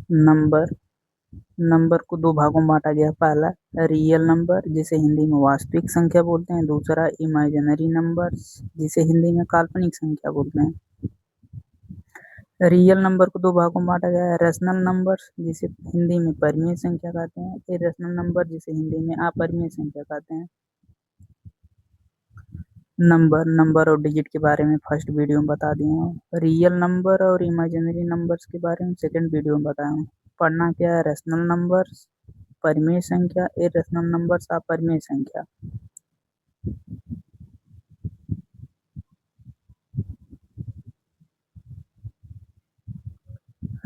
Number number को दो भागों में बांटा गया। पहला रियल नंबर जिसे हिंदी में वास्तविक संख्या बोलते हैं, दूसरा इमेजिनरी नंबर जिसे हिंदी में काल्पनिक संख्या बोलते हैं। रियल नंबर को दो भागों में बांटा गया है। रेशनल नंबर जिसे हिंदी में परिमेय संख्या कहते हैं, इरेशनल नंबर जिसे हिंदी में अपरिमेय संख्या कहते हैं। नंबर और डिजिट के बारे में फर्स्ट वीडियो में बता दिया हूँ। रियल नंबर और इमेजिनरी नंबर्स के बारे में सेकंड वीडियो में बताया हूँ। पढ़ना क्या है? रेशनल नंबर्स परिमेय संख्या, इरेशनल नंबर्स अपरिमेय संख्या।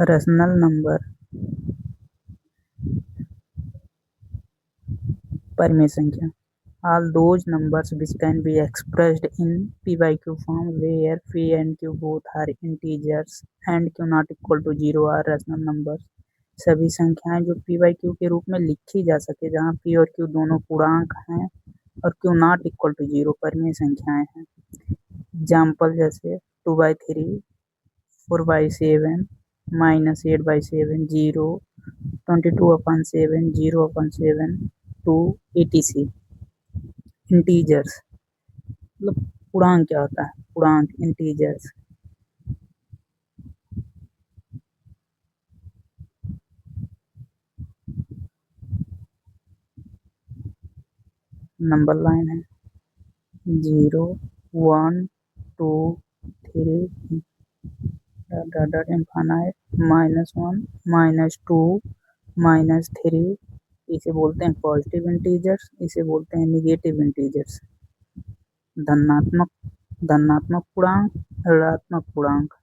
रेशनल नंबर परिमेय संख्या। All those numbers which can be expressed in p by q form where p and q both are integers and q not equal to 0 are rational numbers। सभी संख्याएं जो p by q के रूप में लिखी जा सके जहां p और q दोनों पूर्णांक हैं और q not equal to 0 परिमेय संख्याएं हैं। एग्जाम्पल जैसे 2/3, 4/7, -8/7, 0, 22/7, 0/7, 2 etc। इंटीजर्स मतलब पूर्णांक क्या होता है? पूर्णांक इंटीजर्स। नंबर लाइन है 0, 1, 2, 3 इनफाइनाइट, -1, -2, -3। इसे बोलते हैं पॉजिटिव इंटीजर्स, इसे बोलते हैं निगेटिव इंटीजर्स। धनात्मक धनात्मक पूर्णांक, ऋणात्मक पूर्णांक।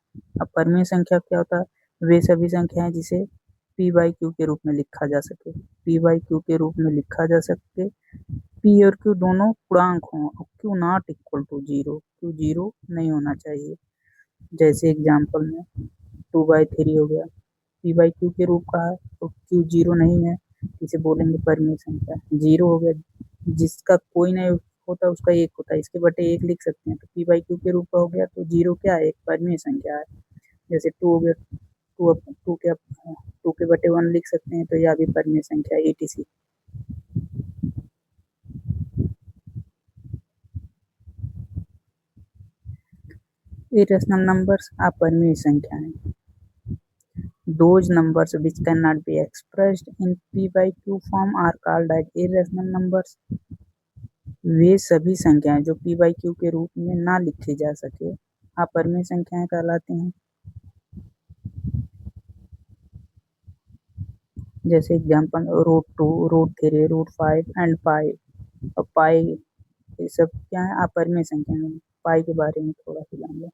अब परिमेय संख्या क्या होता है? वे सभी संख्याएं जिसे p by q के रूप में लिखा जा सके। p by q के रूप में लिखा जा सके, p और q दोनों पूर्णांक हों और q not equal to 0, q 0 नहीं होना चाहिए। जैसे एग्जाम्पल में 2/3 हो गया, p by q के रूप का है तो q 0 नहीं है, इसे बोलेंगे परिमेय संख्या। 0 हो गया, जिसका कोई नहीं होता उसका एक होता है, इसके बटे एक लिख सकते हैं, तो p by q के रूप का हो गया तो 0 क्या है? एक परिमेय संख्या है। जैसे 2 हो गया, 2 के बटे 1 लिख सकते हैं, तो यह भी परिमेय संख्या है etc। Irrational numbers अपरिमेय संख्याएं। Those numbers which cannot be expressed in p by q form are called as irrational numbers। वे सभी संख्याएं जो p by q के रूप में ना लिखी जा सके अपरिमेय संख्याएं कहलाती हैं। जैसे एग्जाम्पल √2, √3, √5 एंड पाई। और पाई ये सब क्या है? अपरिमेय संख्या है। पाई के बारे में थोड़ा सा जान लो।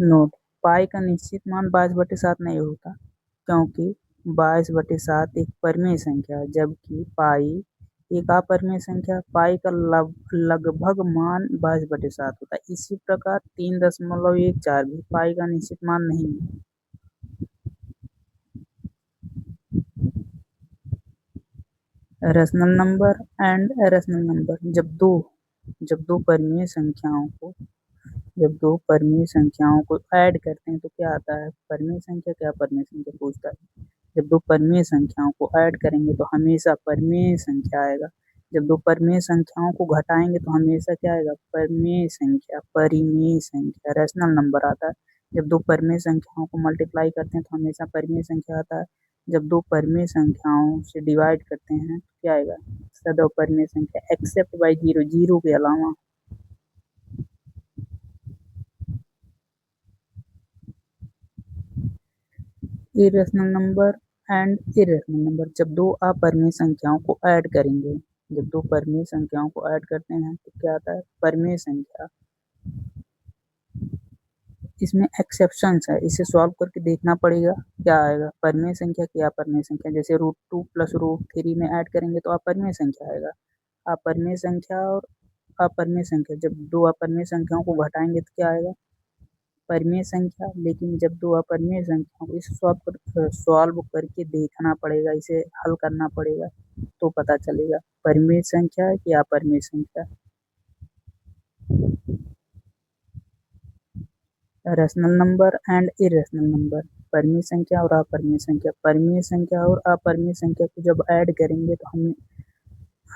नोट, पाई का निश्चित मान 22/7 नहीं होता, क्योंकि 22/7 एक परिमेय संख्या है, जबकि पाई एक अपरिमेय संख्या। पाई का लगभग मान 22/7 होता है। इसी प्रकार 3.14 भी पाई का निश्चित मान नहीं है। Rational number and irrational number. जब दो परिमेय संख्याओं को ऐड करते हैं तो क्या आता है? परिमेय संख्या। क्या परिमेय संख्या पूछता है? जब दो परिमेय संख्याओं को ऐड करेंगे तो हमेशा परिमेय संख्या आएगा। जब दो परिमेय संख्याओं को घटाएंगे तो हमेशा क्या आएगा? परिमेय संख्या रेशनल नंबर आता है। जब दो परिमेय संख्याओं को मल्टीप्लाई करते हैं तो हमेशा परिमेय संख्या आता है। जब दो परिमेय संख्याओं से डिवाइड करते हैं तो क्या आएगा? सदैव परिमेय संख्या एक्सेप्ट बाई 0, 0 के अलावा। Irrational number and irrational number. जब दो अपरिमेय संख्याओं को ऐड करेंगे, जब दो परिमेय संख्याओं को ऐड करते हैं तो क्या आता है? परिमेय संख्या। इसमें एक्सेप्शंस है, इसे सॉल्व करके देखना पड़ेगा क्या आएगा। परिमेय संख्या की अपरिमेय संख्या। जैसे √2 प्लस √3 में ऐड करेंगे तो अपरिमेय संख्या आएगा। अपरिमेय संख्या और अपरिमेय संख्या, जब दो अपरिमेय संख्याओं को घटाएंगे तो क्या आएगा? परिमेय संख्या। लेकिन जब दो अपरिमेय संख्याओं को इसे सॉल्व करके देखना पड़ेगा, इसे हल करना पड़ेगा, तो पता चलेगा परिमेय संख्या है कि अपरिमेय संख्या। Rational number and irrational number, परिमेय संख्या और अपरिमेय संख्या। परिमेय संख्या और अपरिमेय संख्या को जब ऐड करेंगे तो हमें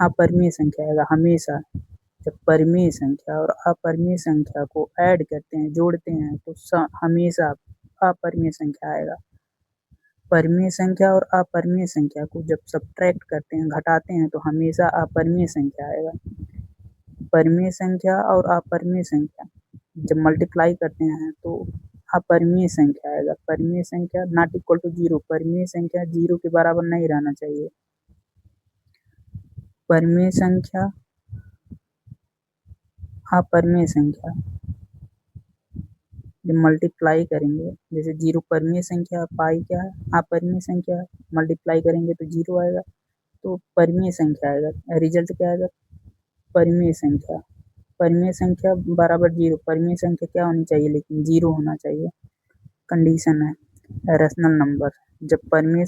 अपरिमेय संख्या आएगा हमेशा। जब परिमेय संख्या और अपरिमेय संख्या को ऐड करते हैं, जोड़ते हैं, तो हमेशा अपरिमेय संख्या आएगा। परिमेय संख्या और अपरिमेय संख्या को जब सब्ट्रैक्ट करते हैं, घटाते हैं, तो हमेशा अपरिमेय संख्या आएगा। परिमेय संख्या और अपरिमेय संख्या जब मल्टीप्लाई करते हैं तो अपरिमेय संख्या आएगा। परिमेय संख्या नॉट इक्वल टू 0, परिमेय संख्या 0 के बराबर नहीं रहना चाहिए। परिमेय संख्या अपरिमेय संख्या जब मल्टीप्लाई करेंगे, जैसे 0 परिमेय संख्या, पाई क्या है अपरिमेय संख्या, मल्टीप्लाई करेंगे तो 0 आएगा, तो परिमेय संख्या आएगा। रिजल्ट क्या आएगा? परिमेय संख्या। परिमेय संख्या बराबर 0, परिमेय संख्या क्या होनी चाहिए? लेकिन 0 होना चाहिए। कंडीशन है रैशनल नंबर, जब परिमेय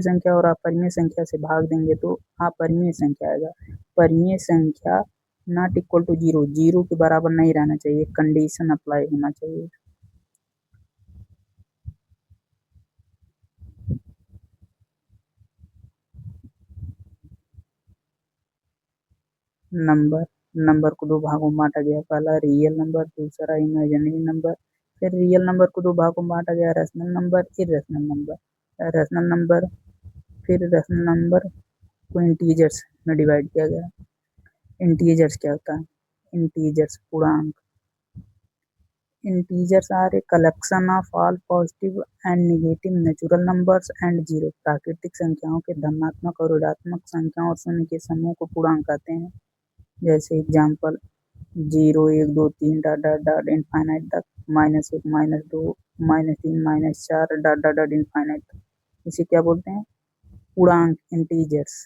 संख्या और अपरिमेय संख्या से भाग देंगे तो अपरिमेय संख्या आएगा। परिमेय संख्या नॉट इक्वल टू 0, 0 के बराबर नहीं रहना चाहिए, कंडीशन अप्लाई होना चाहिए। नंबर को दो भागों में बांटा गया, पहला रियल नंबर, दूसरा इमेजिनरी नंबर। फिर रियल नंबर को दो भागों में बांटा गया, rational number, irrational number. Rational number को इंटीजर्स में डिवाइड किया गया। इंटीजर्स क्या होता है? इंटीजर्स पूर्णांक। Integers are a collection of all positive and negative natural numbers and zero। प्राकृतिक संख्याओं के धनात्मक और ऋणात्मक संख्याओं और शून्य के समूह को पूर्णांक कहते हैं। जैसे example 0, 1, 2, 3 dot dot dot infinite तक, -1, -2, -3, -4 डॉट डॉट डॉट इनफाइनाइट तक। इसे क्या बोलते हैं? पूर्णांक, इंटीजर्स।